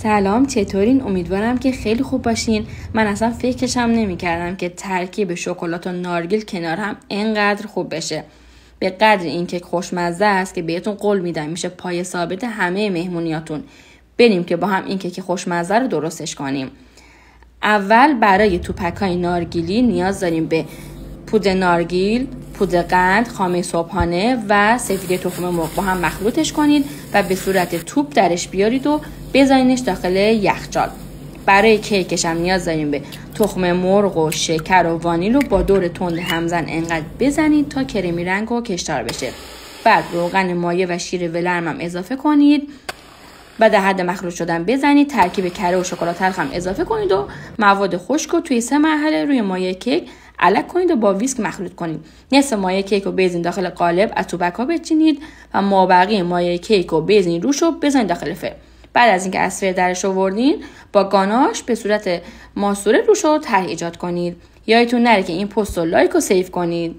سلام، چطورین؟ امیدوارم که خیلی خوب باشین. من اصلا فکرشم نمی‌کردم که ترکیب شکلات و نارگیل کنار هم اینقدر خوب بشه. به قدر این کیک خوشمزه است که بهتون قول میدم میشه پای ثابت همه مهمونیاتون. بریم که با هم این کیک خوشمزه رو درستش کنیم. اول برای توپک‌های نارگیلی نیاز داریم به پودر نارگیل، پودر قند، خامه صبحانه و سفیده تخم مرغ. با هم مخلوطش کنید و به صورت توپ درش بیارید و بذارینش داخل یخچال. برای کیکش هم نیاز داریم به تخم مرغ و شکر و وانیل رو با دور تند همزن انقدر بزنید تا کرمی رنگ و کشدار بشه. بعد روغن مایه و شیر ولرم هم اضافه کنید و در حد مخلوط شدن بزنید. ترکیب کره و شکلات تلخ هم اضافه کنید و مواد خشک رو توی 3 مرحله روی مایع کیک علک کنید و با ویسک مخلوط کنید. نصف مایع کیک رو بریزین داخل قالب، از توپک‌ها بچینید و مابقی مایع کیک رو بریزین روش و بزنید داخل فر. بعد از اینکه از فر درش آوردین با گاناش به صورت ماسوره روش رو طرح ایجاد کنید. یادتون نره که این پست رو لایک و سیو کنید.